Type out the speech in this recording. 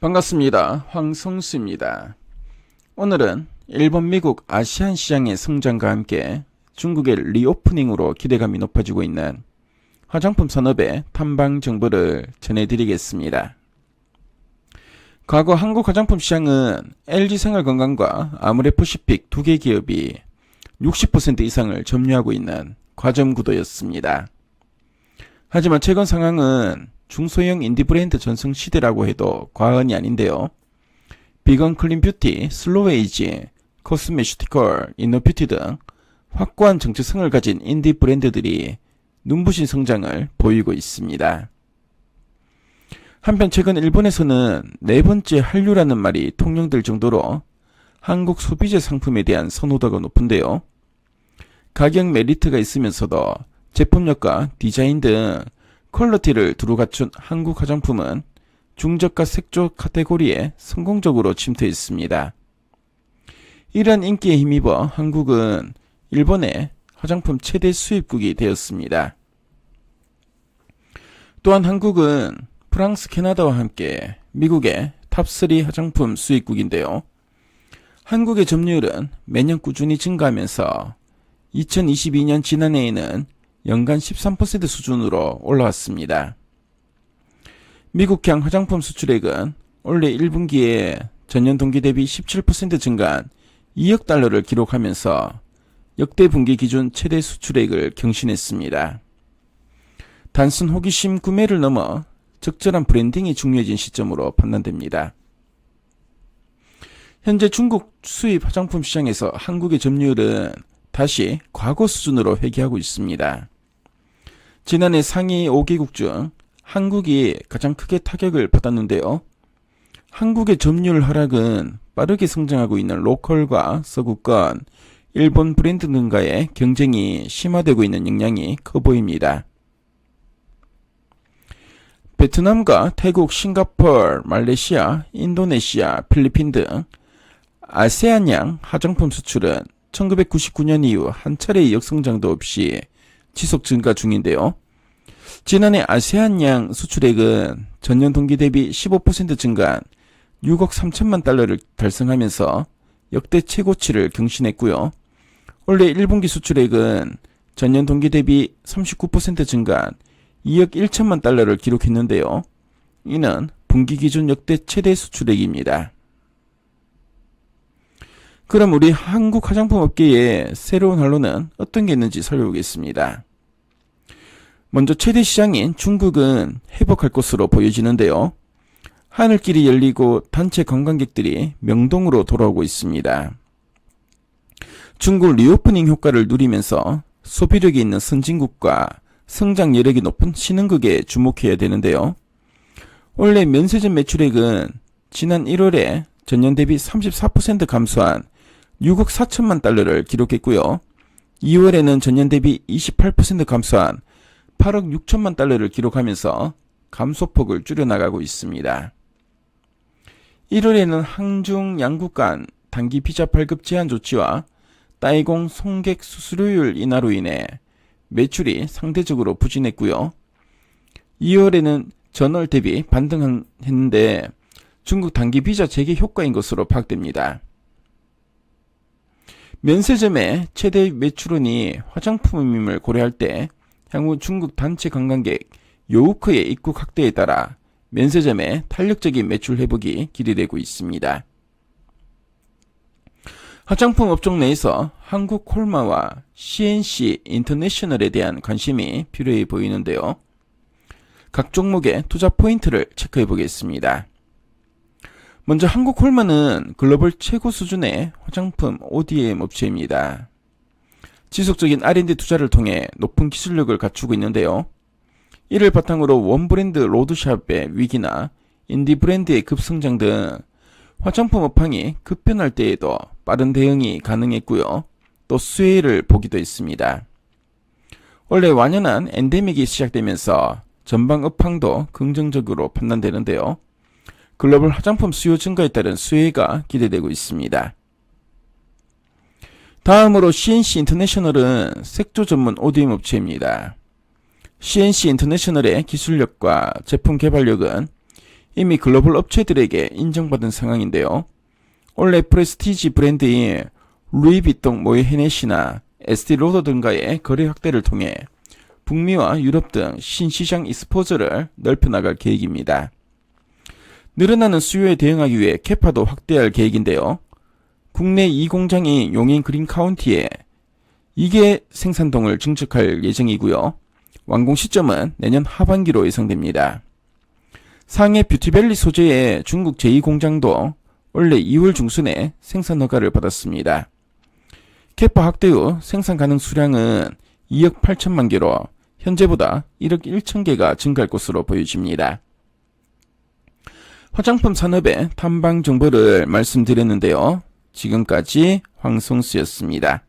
반갑습니다. 황성수입니다. 오늘은 일본, 미국, 아시안 시장의 성장과 함께 중국의 리오프닝으로 기대감이 높아지고 있는 화장품 산업의 탐방 정보를 전해드리겠습니다. 과거 한국 화장품 시장은 LG생활건강과 아모레퍼시픽 두 개 기업이 60% 이상을 점유하고 있는 과점 구도였습니다. 하지만 최근 상황은 중소형 인디 브랜드 전성 시대라고 해도 과언이 아닌데요. 비건 클린 뷰티, 슬로웨이지, 코스메슈티컬, 이너뷰티 등 확고한 정체성을 가진 인디 브랜드들이 눈부신 성장을 보이고 있습니다. 한편 최근 일본에서는 네 번째 한류라는 말이 통용될 정도로 한국 소비재 상품에 대한 선호도가 높은데요. 가격 메리트가 있으면서도 제품력과 디자인 등 퀄리티를 두루 갖춘 한국 화장품은 중저가 색조 카테고리에 성공적으로 침투했습니다. 이러한 인기에 힘입어 한국은 일본의 화장품 최대 수입국이 되었습니다. 또한 한국은 프랑스, 캐나다와 함께 미국의 탑3 화장품 수입국인데요. 한국의 점유율은 매년 꾸준히 증가하면서 2022년 지난해에는 연간 13% 수준으로 올라왔습니다. 미국향 화장품 수출액은 올해 1분기에 전년 동기 대비 17% 증가한 2억 달러를 기록하면서 역대 분기 기준 최대 수출액을 경신했습니다. 단순 호기심 구매를 넘어 적절한 브랜딩이 중요해진 시점으로 판단됩니다. 현재 중국 수입 화장품 시장에서 한국의 점유율은 다시 과거 수준으로 회귀하고 있습니다. 지난해 상위 5개국 중 한국이 가장 크게 타격을 받았는데요. 한국의 점유율 하락은 빠르게 성장하고 있는 로컬과 서구권, 일본 브랜드 등과의 경쟁이 심화되고 있는 영향이 커 보입니다. 베트남과 태국, 싱가포르, 말레이시아, 인도네시아, 필리핀 등 아세안양 화장품 수출은 1999년 이후 한 차례의 역성장도 없이 지속 증가 중인데요. 지난해 아세안양 수출액은 전년 동기 대비 15% 증가한 6억 3천만 달러를 달성하면서 역대 최고치를 경신했고요. 올해 1분기 수출액은 전년 동기 대비 39% 증가한 2억 1천만 달러를 기록했는데요. 이는 분기 기준 역대 최대 수출액입니다. 그럼 우리 한국 화장품 업계의 새로운 활로는 어떤 게 있는지 살펴보겠습니다. 먼저 최대 시장인 중국은 회복할 것으로 보여지는데요. 하늘길이 열리고 단체 관광객들이 명동으로 돌아오고 있습니다. 중국 리오프닝 효과를 누리면서 소비력이 있는 선진국과 성장 여력이 높은 신흥국에 주목해야 되는데요. 올해 면세점 매출액은 지난 1월에 전년 대비 34% 감소한 6억 4천만 달러를 기록했고요. 2월에는 전년 대비 28% 감소한 8억 6천만 달러를 기록하면서 감소폭을 줄여나가고 있습니다. 1월에는 항중 양국 간 단기 비자 발급 제한 조치와 따이공 송객 수수료율 인하로 인해 매출이 상대적으로 부진했고요. 2월에는 전월 대비 반등했는데 중국 단기 비자 재개 효과인 것으로 파악됩니다. 면세점의 최대 매출원이 화장품임을 고려할 때 향후 중국 단체 관광객 요우크의 입국 확대에 따라 면세점의 탄력적인 매출 회복이 기대되고 있습니다. 화장품 업종 내에서 한국 콜마와 CNC 인터내셔널에 대한 관심이 필요해 보이는데요. 각 종목의 투자 포인트를 체크해 보겠습니다. 먼저 한국 콜마는 글로벌 최고 수준의 화장품 ODM 업체입니다. 지속적인 R&D 투자를 통해 높은 기술력을 갖추고 있는데요. 이를 바탕으로 원브랜드 로드샵의 위기나 인디 브랜드의 급성장 등 화장품 업황이 급변할 때에도 빠른 대응이 가능했고요. 또 수혜를 보기도 했습니다. 원래 완연한 엔데믹이 시작되면서 전방 업황도 긍정적으로 판단되는데요. 글로벌 화장품 수요 증가에 따른 수혜가 기대되고 있습니다. 다음으로 CNC 인터내셔널은 색조 전문 ODM 업체입니다. CNC 인터내셔널의 기술력과 제품 개발력은 이미 글로벌 업체들에게 인정받은 상황인데요. 원래 프레스티지 브랜드인 루이비통 모에 헤네시나 에스티로더 등과의 거래 확대를 통해 북미와 유럽 등 신시장 익스포저를 넓혀나갈 계획입니다. 늘어나는 수요에 대응하기 위해 캐파도 확대할 계획인데요. 국내 2공장인 용인 그린카운티에 2개 생산동을 증축할 예정이고요. 완공 시점은 내년 하반기로 예상됩니다. 상해 뷰티밸리 소재의 중국 제2공장도 원래 2월 중순에 생산 허가를 받았습니다. 캐파 확대 후 생산 가능 수량은 2억 8천만 개로 현재보다 1억 1천 개가 증가할 것으로 보여집니다. 화장품 산업의 탐방 정보를 말씀드렸는데요. 지금까지 황성수였습니다.